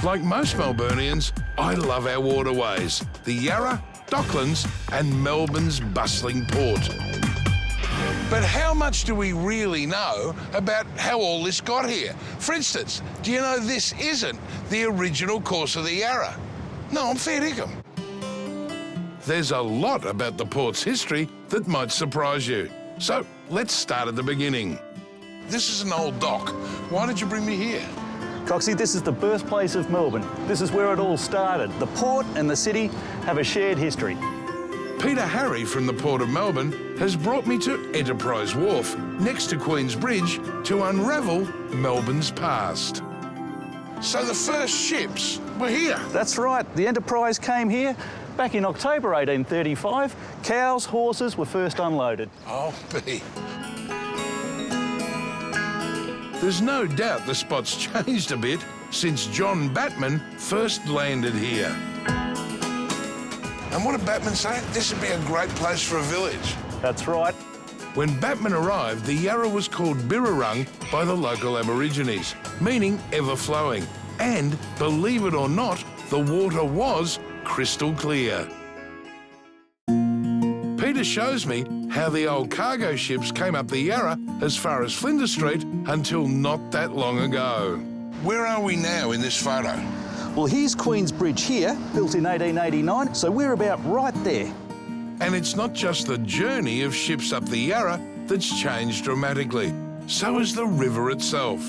Like most Melburnians, I love our waterways, the Yarra, Docklands and Melbourne's bustling port. But how much do we really know about how all this got here? For instance, do you know this isn't the original course of the Yarra? No, I'm fair dinkum. There's a lot about the port's history that might surprise you. So let's start at the beginning. This is an old dock. Why did you bring me here? Coxie, this is the birthplace of Melbourne. This is where it all started. The port and the city have a shared history. Peter Harry from the Port of Melbourne has brought me to Enterprise Wharf, next to Queen's Bridge, to unravel Melbourne's past. So the first ships were here? That's right. The Enterprise came here back in October 1835. Cows, horses were first unloaded. Oh, B. There's no doubt the spot's changed a bit since John Batman first landed here. And what did Batman say? This would be a great place for a village. That's right. When Batman arrived, the Yarra was called Birrarung by the local Aborigines, meaning ever-flowing. And, believe it or not, the water was crystal clear. Peter shows me how the old cargo ships came up the Yarra as far as Flinders Street until not that long ago. Where are we now in this photo? Well, here's Queen's Bridge here, built in 1889, so we're about right there. And it's not just the journey of ships up the Yarra that's changed dramatically. So is the river itself.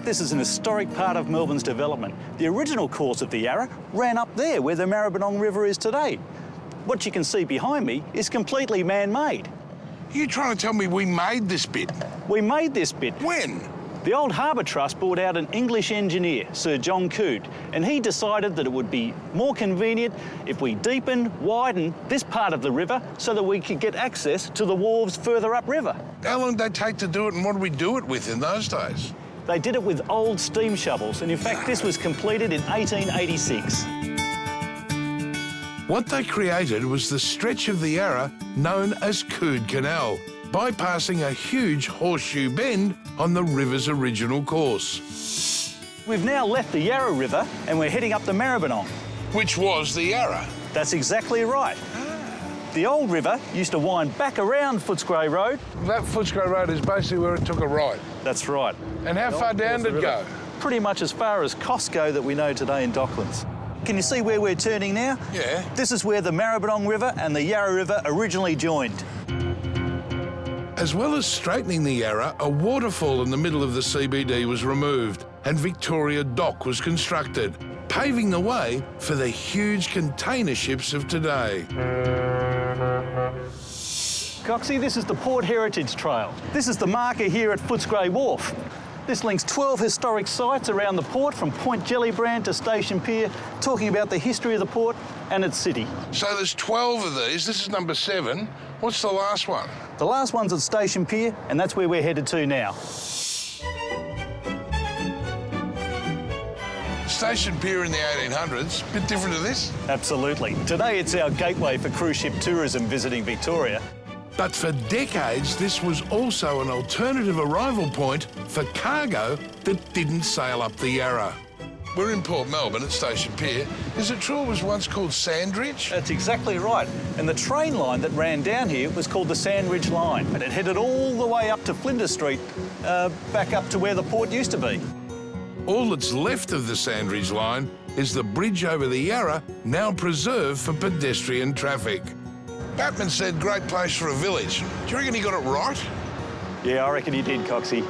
This is an historic part of Melbourne's development. The original course of the Yarra ran up there where the Maribyrnong River is today. What you can see behind me is completely man-made. You trying to tell me we made this bit? We made this bit. When? The old Harbour Trust brought out an English engineer, Sir John Coode, and he decided that it would be more convenient if we deepened, widened this part of the river so that we could get access to the wharves further upriver. How long did they take to do it, and what did we do it with in those days? They did it with old steam shovels, and in fact this was completed in 1886. What they created was the stretch of the Yarra known as Coode Canal, bypassing a huge horseshoe bend on the river's original course. We've now left the Yarra River and we're heading up the Maribyrnong. Which was the Yarra? That's exactly right. The old river used to wind back around Footscray Road. That Footscray Road is basically where it took a right. That's right. And how far down did it go? Pretty much as far as Costco that we know today in Docklands. Can you see where we're turning now? Yeah. This is where the Maribyrnong River and the Yarra River originally joined. As well as straightening the Yarra, a waterfall in the middle of the CBD was removed and Victoria Dock was constructed, paving the way for the huge container ships of today. Coxie, this is the Port Heritage Trail. This is the marker here at Footscray Wharf. This links 12 historic sites around the port from Point Gellibrand to Station Pier, talking about the history of the port and its city. So there's 12 of these. This is number 7. What's the last one? The last one's at Station Pier, and that's where we're headed to now. Station Pier in the 1800s, bit different to this? Absolutely. Today it's our gateway for cruise ship tourism visiting Victoria. But for decades, this was also an alternative arrival point for cargo that didn't sail up the Yarra. We're in Port Melbourne at Station Pier. Is it true it was once called Sandridge? That's exactly right. And the train line that ran down here was called the Sandridge Line. And it headed all the way up to Flinders Street, back up to where the port used to be. All that's left of the Sandridge line is the bridge over the Yarra, now preserved for pedestrian traffic. Batman said great place for a village. Do you reckon he got it right? Yeah, I reckon he did, Coxie.